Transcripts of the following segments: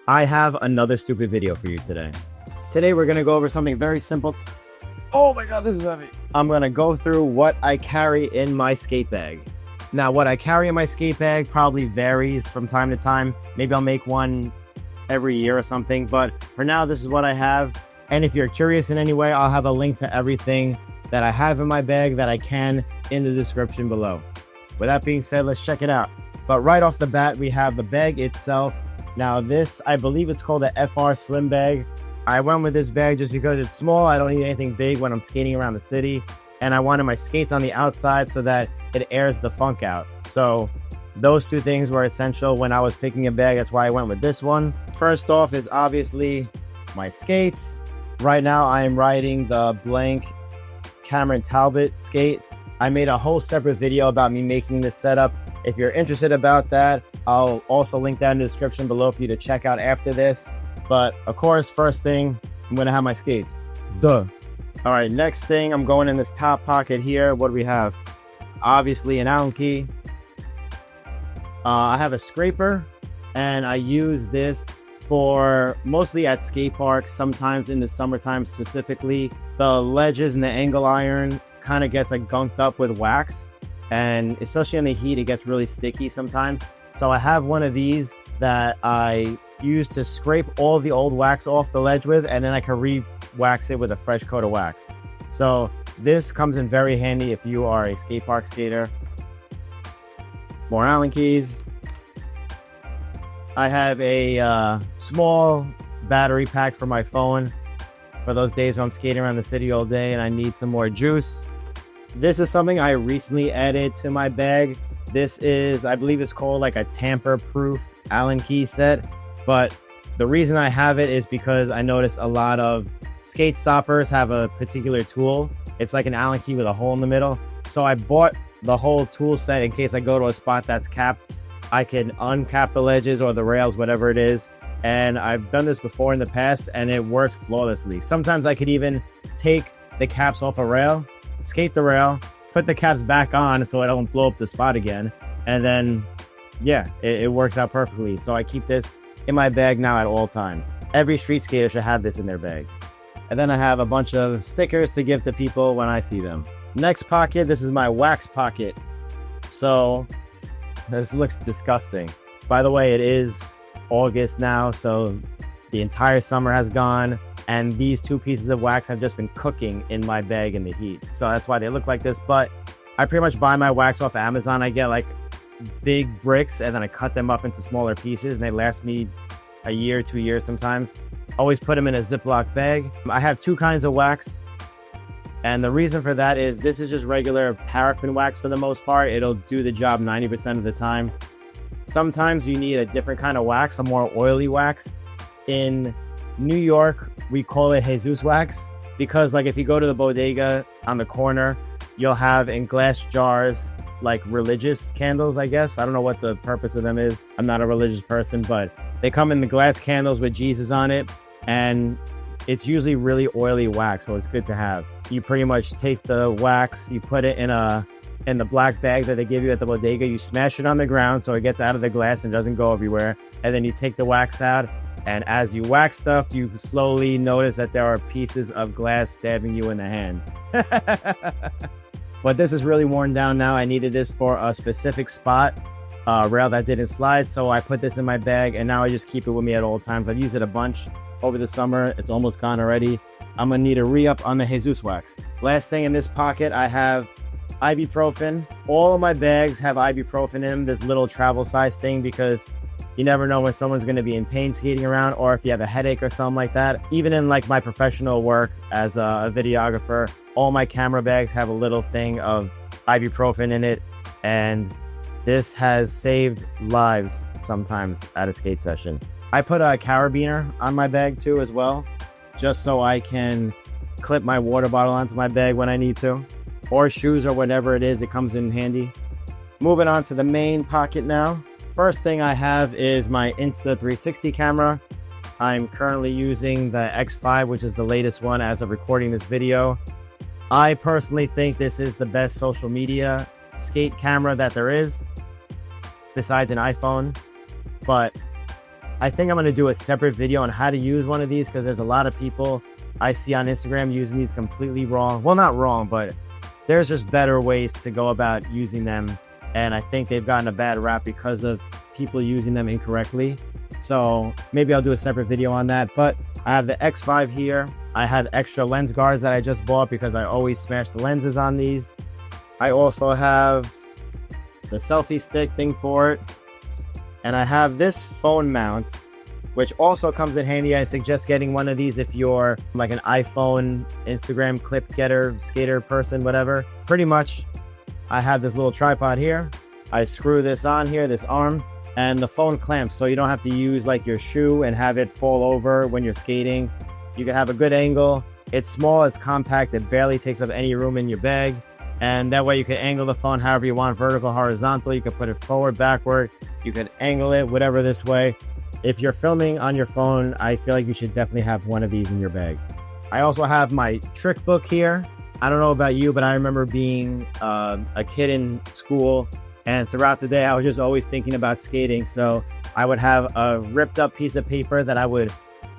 I have another stupid video for you today. Today we're going to go over something very simple. Oh my god, this is heavy. I'm going to go through what I carry in my skate bag. Now, what I carry in my skate bag probably varies from time to time. Maybe I'll make one every year or something, but for now, this is what I have. And if you're curious in any way, I'll have a link to everything that I have in my bag that I can in the description below. With that being said, let's check it out. But right off the bat, we have the bag itself. Now this, I believe it's called a FR Slim bag. I went with this bag just because it's small. I don't need anything big when I'm skating around the city. And I wanted my skates on the outside so that it airs the funk out. So those two things were essential when I was picking a bag. That's why I went with this one. First off is obviously my skates. Right now I am riding the blank Cameron Talbot skate. I made a whole separate video about me making this setup. If you're interested about that, I'll also link that in the description below for you to check out after this. But of course, first thing, I'm gonna have my skates. Duh. All right, next thing, I'm going in this top pocket here. What do we have? Obviously an Allen key. I have a scraper, and I use this for mostly at skate parks, sometimes in the summertime specifically. The ledges and the angle iron kind of gets like gunked up with wax, and especially in the heat, it gets really sticky sometimes. So I have one of these that I use to scrape all the old wax off the ledge with, and then I can re-wax it with a fresh coat of wax. So this comes in very handy if you are a skate park skater. More Allen keys. I have a small battery pack for my phone for those days when I'm skating around the city all day and I need some more juice. This is something I recently added to my bag. This is, I believe it's called like a tamper-proof Allen key set. But the reason I have it is because I noticed a lot of skate stoppers have a particular tool. It's like an Allen key with a hole in the middle. So I bought the whole tool set in case I go to a spot that's capped. I can uncap the ledges or the rails, whatever it is. And I've done this before in the past and it works flawlessly. Sometimes I could even take the caps off a rail, skate the rail, put the caps back on so I don't blow up the spot again. And then, yeah, it works out perfectly. So I keep this in my bag now at all times. Every street skater should have this in their bag. And then I have a bunch of stickers to give to people when I see them. Next pocket, this is my wax pocket. So this looks disgusting. By the way, it is August now, so the entire summer has gone, and these two pieces of wax have just been cooking in my bag in the heat. So that's why they look like this, but I pretty much buy my wax off Amazon. I get like big bricks and then I cut them up into smaller pieces and they last me a year, 2 years sometimes. Always put them in a Ziploc bag. I have two kinds of wax, and the reason for that is this is just regular paraffin wax for the most part. It'll do the job 90% of the time. Sometimes you need a different kind of wax, a more oily wax. In New York, we call it Jesus wax because like if you go to the bodega on the corner, you'll have in glass jars like religious candles, I guess. I don't know what the purpose of them is. I'm not a religious person, but they come in the glass candles with Jesus on it, and it's usually really oily wax, so it's good to have. You pretty much take the wax, you put it in the black bag that they give you at the bodega, you smash it on the ground so it gets out of the glass and doesn't go everywhere, and then you take the wax out, and as you wax stuff, you slowly notice that there are pieces of glass stabbing you in the hand. But this is really worn down now. I needed this for a specific spot, rail that didn't slide, so I put this in my bag, and now I just keep it with me at all times. I've used it a bunch over the summer. It's almost gone already. I'm gonna need a re-up on the Jesus wax. Last thing in this pocket, I have ibuprofen. All of my bags have ibuprofen in them, this little travel size thing, because you never know when someone's going to be in pain skating around, or if you have a headache or something like that. Even in like my professional work as a videographer, all my camera bags have a little thing of ibuprofen in it, and this has saved lives sometimes at a skate session. I put a carabiner on my bag too as well, just so I can clip my water bottle onto my bag when I need to, or shoes or whatever it is, it comes in handy. Moving on to the main pocket now. First thing I have is my Insta360 camera. I'm currently using the X5, which is the latest one as of recording this video. I personally think this is the best social media skate camera that there is, besides an iPhone. But I think I'm going to do a separate video on how to use one of these, because there's a lot of people I see on Instagram using these completely wrong. Well, not wrong, but there's just better ways to go about using them. And I think they've gotten a bad rap because of people using them incorrectly. So maybe I'll do a separate video on that. But I have the X5 here. I have extra lens guards that I just bought because I always smash the lenses on these. I also have the selfie stick thing for it. And I have this phone mount, which also comes in handy. I suggest getting one of these if you're like an iPhone, Instagram clip getter, skater person, whatever. Pretty much, I have this little tripod here. I screw this on here, this arm, and the phone clamps, so you don't have to use like your shoe and have it fall over when you're skating. You can have a good angle. It's small, it's compact, it barely takes up any room in your bag. And that way you can angle the phone however you want, vertical, horizontal. You can put it forward, backward. You can angle it, whatever this way. If you're filming on your phone, I feel like you should definitely have one of these in your bag. I also have my trick book here. I don't know about you, but I remember being a kid in school, and throughout the day, I was just always thinking about skating. So I would have a ripped up piece of paper that I would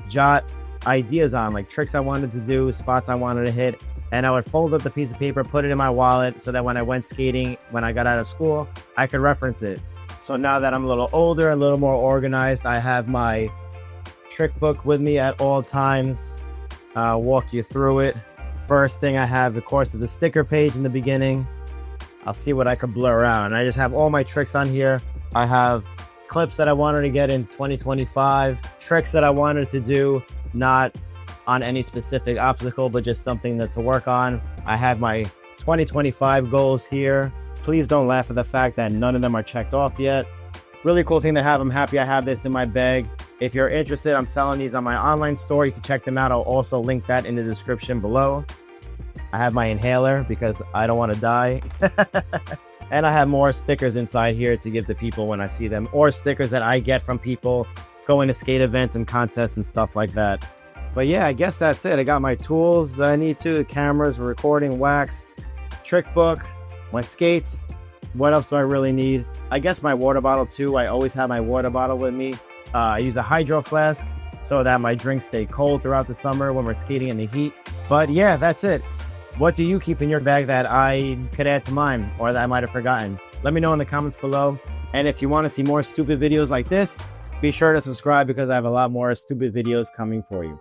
jot ideas on, like tricks I wanted to do, spots I wanted to hit. And I would fold up the piece of paper, put it in my wallet, so that when I went skating, when I got out of school, I could reference it. So now that I'm a little older, a little more organized, I have my trick book with me at all times. I'll walk you through it. First thing I have, of course, is the sticker page in the beginning. I'll see what I could blur out. And I just have all my tricks on here. I have clips that I wanted to get in 2025, tricks that I wanted to do, not on any specific obstacle, but just something to work on. I have my 2025 goals here. Please don't laugh at the fact that none of them are checked off yet. Really cool thing to have. I'm happy I have this in my bag. If you're interested, I'm selling these on my online store. You can check them out. I'll also link that in the description below. I have my inhaler because I don't want to die. And I have more stickers inside here to give to people when I see them, or stickers that I get from people going to skate events and contests and stuff like that. But yeah, I guess that's it. I got my tools that I need to, cameras, recording, wax, trick book, my skates. What else do I really need? I guess my water bottle too. I always have my water bottle with me. I use a hydro flask so that my drinks stay cold throughout the summer when we're skating in the heat. But yeah, that's it. What do you keep in your bag that I could add to mine, or that I might have forgotten? Let me know in the comments below. And if you want to see more stupid videos like this, be sure to subscribe, because I have a lot more stupid videos coming for you.